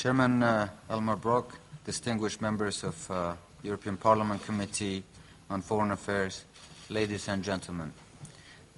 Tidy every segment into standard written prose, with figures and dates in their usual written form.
Chairman Elmar Brok, distinguished members of European Parliament Committee on Foreign Affairs, ladies and gentlemen.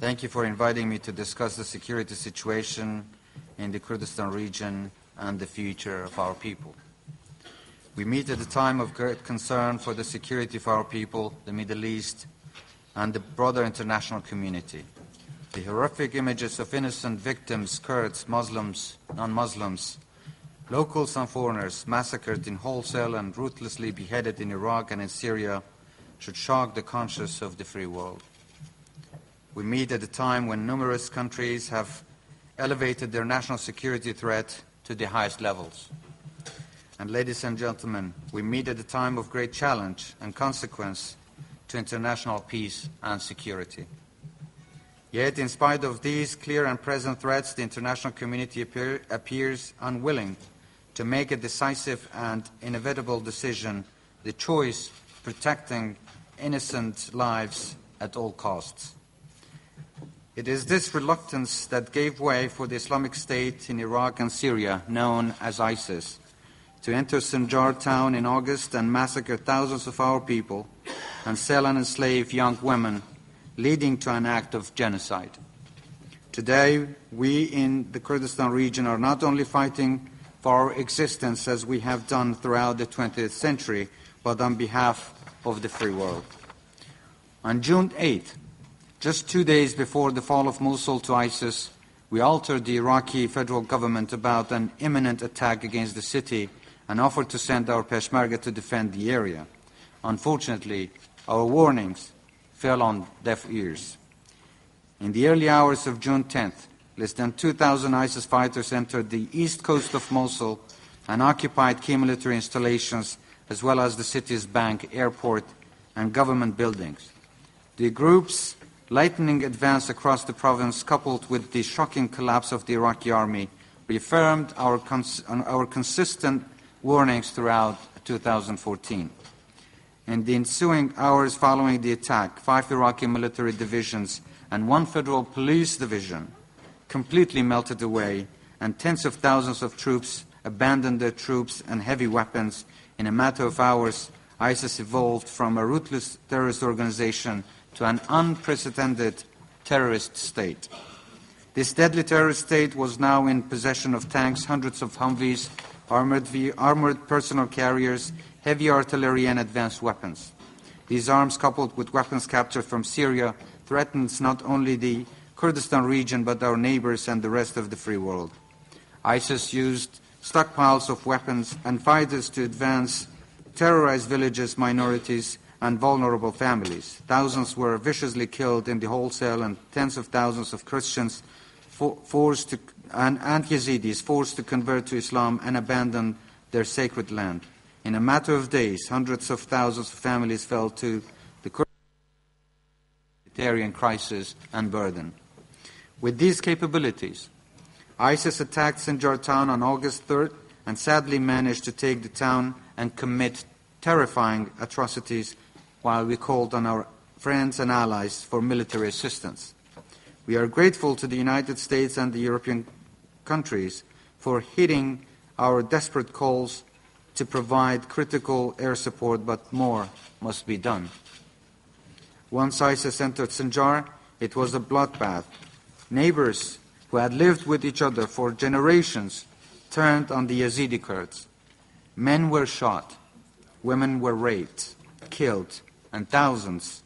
Thank you for inviting me to discuss the security situation in the Kurdistan region and the future of our people. We meet at a time of great concern for the security of our people, the Middle East, and the broader international community. The horrific images of innocent victims, Kurds, Muslims, non-Muslims, locals and foreigners massacred in wholesale and ruthlessly beheaded in Iraq and in Syria should shock the conscience of the free world. We meet at a time when numerous countries have elevated their national security threat to the highest levels. And ladies and gentlemen, we meet at a time of great challenge and consequence to international peace and security. Yet, in spite of these clear and present threats, the international community appears unwilling to make a decisive and inevitable decision, the choice protecting innocent lives at all costs. It is this reluctance that gave way for the Islamic State in Iraq and Syria, known as ISIS, to enter Sinjar town in August and massacre thousands of our people and sell and enslave young women, leading to an act of genocide. Today, we in the Kurdistan region are not only fighting for our existence as we have done throughout the 20th century, but on behalf of the free world. On June 8th, just 2 days before the fall of Mosul to ISIS, we altered the Iraqi federal government about an imminent attack against the city and offered to send our Peshmerga to defend the area. Unfortunately, our warnings fell on deaf ears. In the early hours of June 10th, less than 2,000 ISIS fighters entered the east coast of Mosul and occupied key military installations as well as the city's bank, airport, and government buildings. The group's lightning advance across the province, coupled with the shocking collapse of the Iraqi army, reaffirmed our consistent warnings throughout 2014. In the ensuing hours following the attack, 5 Iraqi military divisions and 1 federal police division completely melted away, and tens of thousands of troops abandoned their troops and heavy weapons. In a matter of hours, ISIS evolved from a ruthless terrorist organization to an unprecedented terrorist state. This deadly terrorist state was now in possession of tanks, hundreds of Humvees, armored personal carriers, heavy artillery, and advanced weapons. These arms, coupled with weapons captured from Syria, threatens not only the Kurdistan region but our neighbors and the rest of the free world. ISIS used stockpiles of weapons and fighters to advance, terrorize villages, minorities, and vulnerable families. Thousands were viciously killed in the wholesale, and tens of thousands of Christians and Yazidis forced to convert to Islam and abandon their sacred land. In a matter of days, hundreds of thousands of families fell to the humanitarian crisis and burden. With these capabilities, ISIS attacked Sinjar town on August 3rd and sadly managed to take the town and commit terrifying atrocities while we called on our friends and allies for military assistance. We are grateful to the United States and the European countries for heeding our desperate calls to provide critical air support, but more must be done. Once ISIS entered Sinjar, it was a bloodbath. Neighbors who had lived with each other for generations turned on the Yazidi Kurds. Men were shot, women were raped, killed, and thousands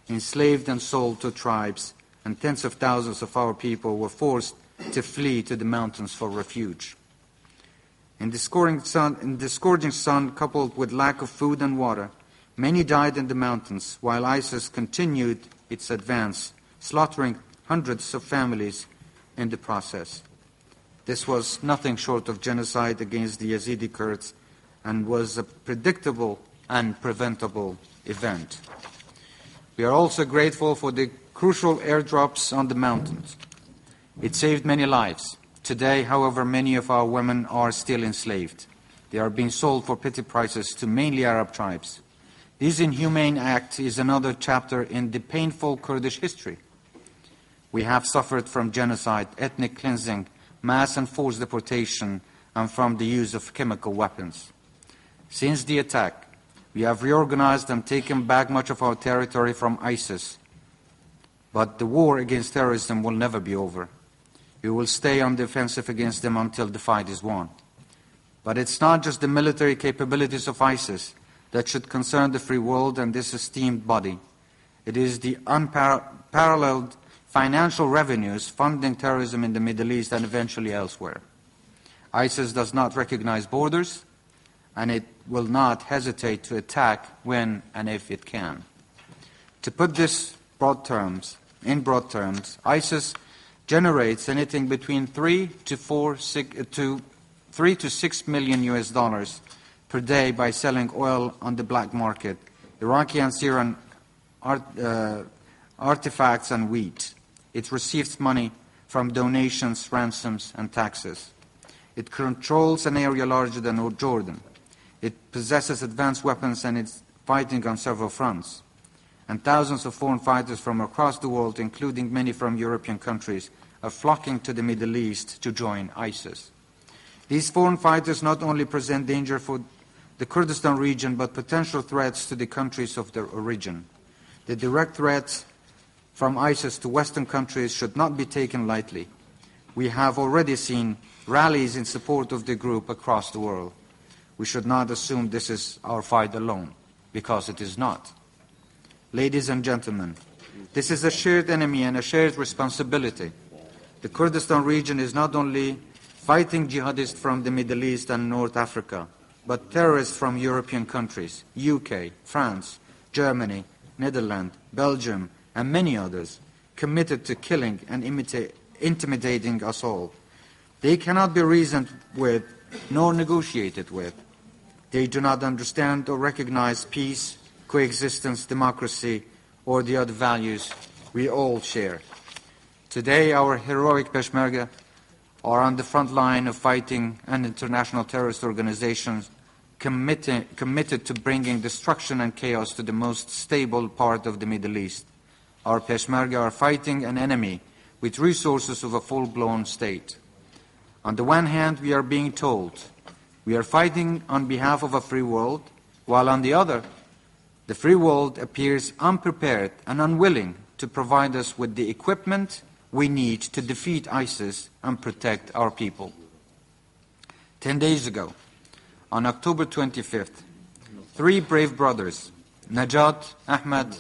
enslaved and sold to tribes, and tens of thousands of our people were forced to flee to the mountains for refuge. In the scorching sun, coupled with lack of food and water, many died in the mountains, while ISIS continued its advance, slaughtering hundreds of families in the process. This was nothing short of genocide against the Yazidi Kurds and was a predictable and preventable event. We are also grateful for the crucial airdrops on the mountains. It saved many lives. Today, however, many of our women are still enslaved. They are being sold for petty prices to mainly Arab tribes. This inhumane act is another chapter in the painful Kurdish history. We have suffered from genocide, ethnic cleansing, mass and forced deportation, and from the use of chemical weapons. Since the attack, we have reorganized and taken back much of our territory from ISIS. But the war against terrorism will never be over. We will stay on the offensive against them until the fight is won. But it's not just the military capabilities of ISIS that should concern the free world and this esteemed body. It is the unparalleled financial revenues funding terrorism in the Middle East and eventually elsewhere. ISIS does not recognize borders, and it will not hesitate to attack when and if it can. To put this in broad terms, ISIS generates anything between 3 to 6 million US dollars per day by selling oil on the black market, Iraqi and Syrian artifacts and wheat. It receives money from donations, ransoms and taxes. It controls an area larger than Jordan. It possesses advanced weapons and it's fighting on several fronts. And thousands of foreign fighters from across the world, including many from European countries, are flocking to the Middle East to join ISIS. These foreign fighters not only present danger for the Kurdistan region, but potential threats to the countries of their origin. The direct threats from ISIS to Western countries should not be taken lightly. We have already seen rallies in support of the group across the world. We should not assume this is our fight alone, because it is not. Ladies and gentlemen, this is a shared enemy and a shared responsibility. The Kurdistan region is not only fighting jihadists from the Middle East and North Africa, but terrorists from European countries, UK, France, Germany, Netherlands, Belgium, and many others, committed to killing and intimidating us all. They cannot be reasoned with nor negotiated with. They do not understand or recognize peace, coexistence, democracy, or the other values we all share. Today, our heroic Peshmerga are on the front line of fighting an international terrorist organizations committed to bringing destruction and chaos to the most stable part of the Middle East. Our Peshmerga are fighting an enemy with resources of a full-blown state. On the one hand, we are being told we are fighting on behalf of a free world, while on the other, the free world appears unprepared and unwilling to provide us with the equipment we need to defeat ISIS and protect our people. 10 days ago, on October 25th, 3 brave brothers, Najat, Ahmad,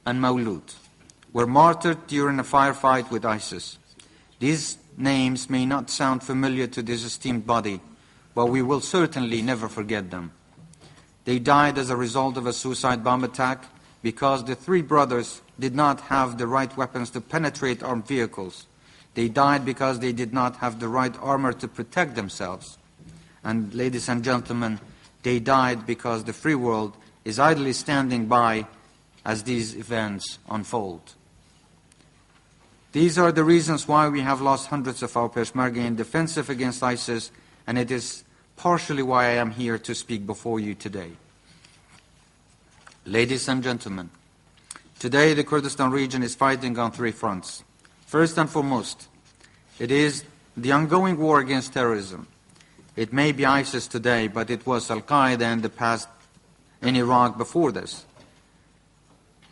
and Maulud, were martyred during a firefight with ISIS. These names may not sound familiar to this esteemed body, but we will certainly never forget them. They died as a result of a suicide bomb attack because the 3 brothers did not have the right weapons to penetrate armed vehicles. They died because they did not have the right armor to protect themselves. And ladies and gentlemen, they died because the free world is idly standing by as these events unfold. These are the reasons why we have lost hundreds of our Peshmerga in defensive against ISIS, and it is partially why I am here to speak before you today. Ladies and gentlemen, today the Kurdistan region is fighting on 3 fronts. First and foremost, it is the ongoing war against terrorism. It may be ISIS today, but it was Al-Qaeda in the past in Iraq before this.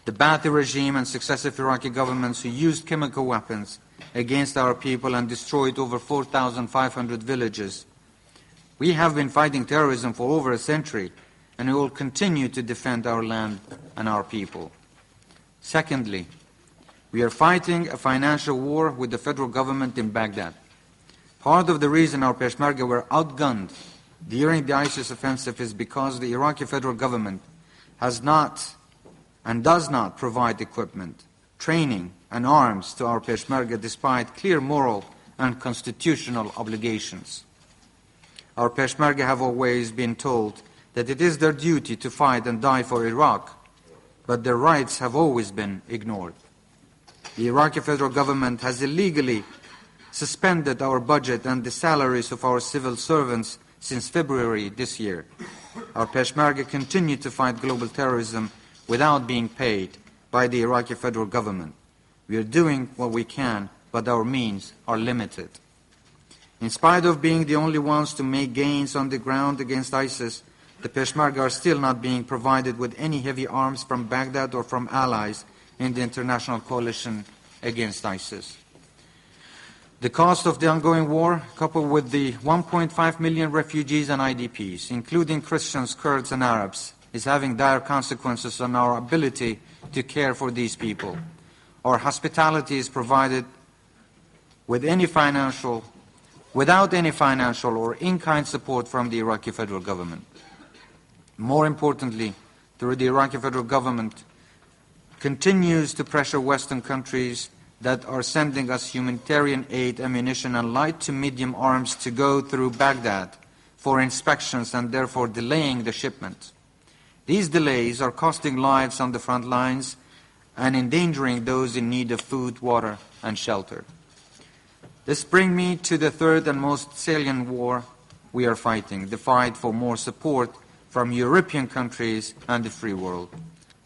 The Ba'athi regime and successive Iraqi governments who used chemical weapons against our people and destroyed over 4,500 villages. We have been fighting terrorism for over a century, and we will continue to defend our land and our people. Secondly, we are fighting a financial war with the federal government in Baghdad. Part of the reason our Peshmerga were outgunned during the ISIS offensive is because the Iraqi federal government has not and does not provide equipment, training, and arms to our Peshmerga despite clear moral and constitutional obligations. Our Peshmerga have always been told that it is their duty to fight and die for Iraq, but their rights have always been ignored. The Iraqi federal government has illegally suspended our budget and the salaries of our civil servants since February this year. Our Peshmerga continue to fight global terrorism without being paid by the Iraqi federal government. We are doing what we can, but our means are limited. In spite of being the only ones to make gains on the ground against ISIS, the Peshmerga are still not being provided with any heavy arms from Baghdad or from allies in the international coalition against ISIS. The cost of the ongoing war, coupled with the 1.5 million refugees and IDPs, including Christians, Kurds and Arabs, is having dire consequences on our ability to care for these people. Our hospitality is provided without any financial or in-kind support from the Iraqi federal government. More importantly, the Iraqi federal government continues to pressure Western countries that are sending us humanitarian aid, ammunition and light to medium arms to go through Baghdad for inspections and therefore delaying the shipment. These delays are costing lives on the front lines and endangering those in need of food, water and shelter. This brings me to the third and most salient war we are fighting, the fight for more support from European countries and the free world.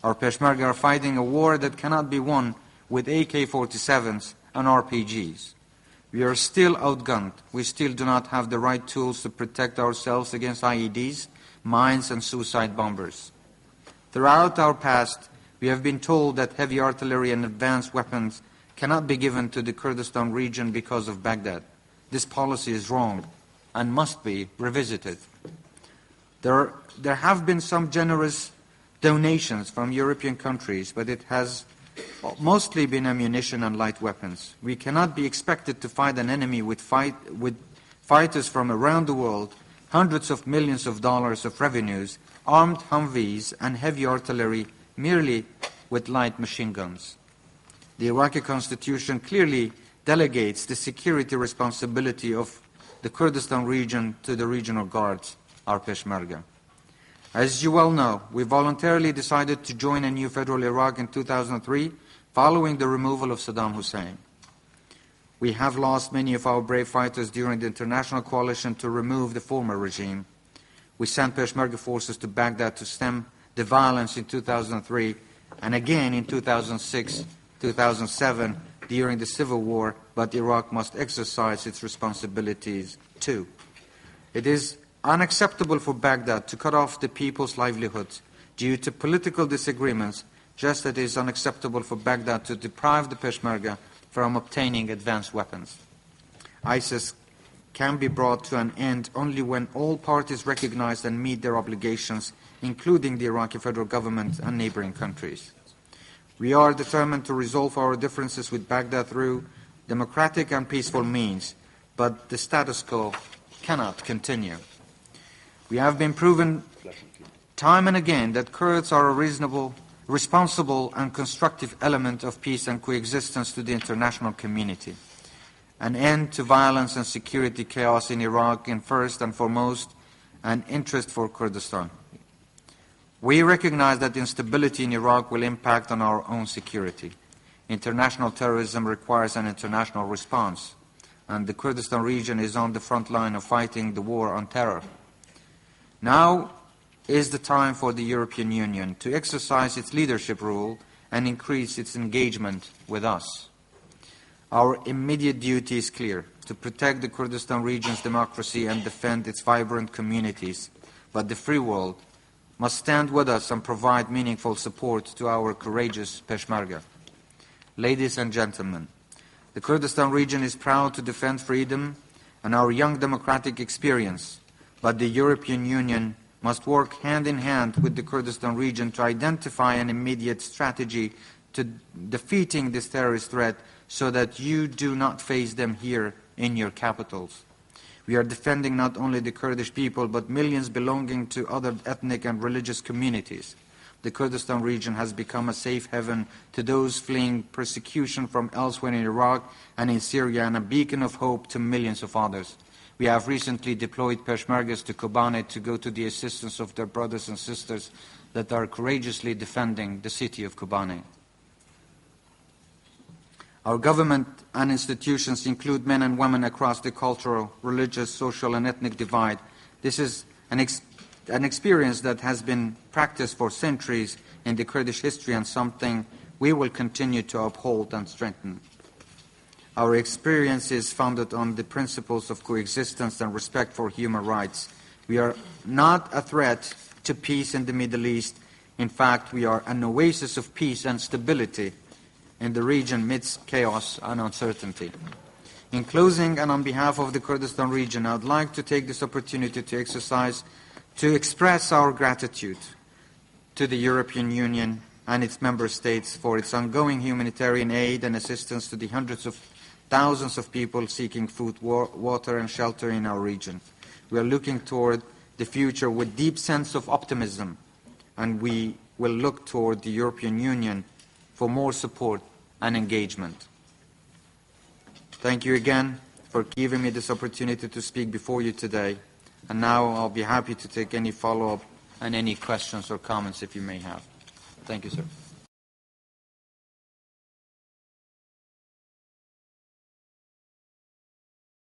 Our Peshmerga are fighting a war that cannot be won with AK-47s and RPGs. We are still outgunned. We still do not have the right tools to protect ourselves against IEDs, mines and suicide bombers. Throughout our past, we have been told that heavy artillery and advanced weapons cannot be given to the Kurdistan region because of Baghdad. This policy is wrong and must be revisited. There have been some generous donations from European countries, but it has mostly been ammunition and light weapons. We cannot be expected to fight an enemy with fighters from around the world, hundreds of millions of dollars of revenues, armed Humvees and heavy artillery merely with light machine guns. The Iraqi constitution clearly delegates the security responsibility of the Kurdistan region to the regional guards, our Peshmerga. As you well know, we voluntarily decided to join a new federal Iraq in 2003 following the removal of Saddam Hussein. We have lost many of our brave fighters during the international coalition to remove the former regime. We sent Peshmerga forces to Baghdad to stem the violence in 2003 and again in 2006, 2007 during the civil war, but Iraq must exercise its responsibilities too. It is unacceptable for Baghdad to cut off the people's livelihoods due to political disagreements, just as it is unacceptable for Baghdad to deprive the Peshmerga from obtaining advanced weapons. ISIS can be brought to an end only when all parties recognize and meet their obligations, including the Iraqi federal government and neighboring countries. We are determined to resolve our differences with Baghdad through democratic and peaceful means, but the status quo cannot continue. We have been proven time and again that Kurds are a reasonable, responsible and constructive element of peace and coexistence to the international community. An end to violence and security chaos in Iraq is first and foremost an interest for Kurdistan. We recognize that instability in Iraq will impact on our own security. International terrorism requires an international response, and the Kurdistan region is on the front line of fighting the war on terror. Now is the time for the European Union to exercise its leadership role and increase its engagement with us. Our immediate duty is clear: to protect the Kurdistan region's democracy and defend its vibrant communities. But the free world must stand with us and provide meaningful support to our courageous Peshmerga. Ladies and gentlemen, the Kurdistan region is proud to defend freedom and our young democratic experience, but the European Union must work hand in hand with the Kurdistan region to identify an immediate strategy to defeating this terrorist threat so that you do not face them here in your capitals. We are defending not only the Kurdish people, but millions belonging to other ethnic and religious communities. The Kurdistan region has become a safe haven to those fleeing persecution from elsewhere in Iraq and in Syria, and a beacon of hope to millions of others. We have recently deployed Peshmergas to Kobane to go to the assistance of their brothers and sisters that are courageously defending the city of Kobane. Our government and institutions include men and women across the cultural, religious, social and ethnic divide. This is an experience that has been practiced for centuries in the Kurdish history and something we will continue to uphold and strengthen. Our experience is founded on the principles of coexistence and respect for human rights. We are not a threat to peace in the Middle East. In fact, we are an oasis of peace and stability in the region amidst chaos and uncertainty. In closing, and on behalf of the Kurdistan region, I would like to take this opportunity to express our gratitude to the European Union and its member states for its ongoing humanitarian aid and assistance to the hundreds of thousands of people seeking food, water and shelter in our region. We are looking toward the future with deep sense of optimism, and we will look toward the European Union for more support and engagement. Thank you again for giving me this opportunity to speak before you today. And now I'll be happy to take any follow-up and any questions or comments if you may have. Thank you, sir.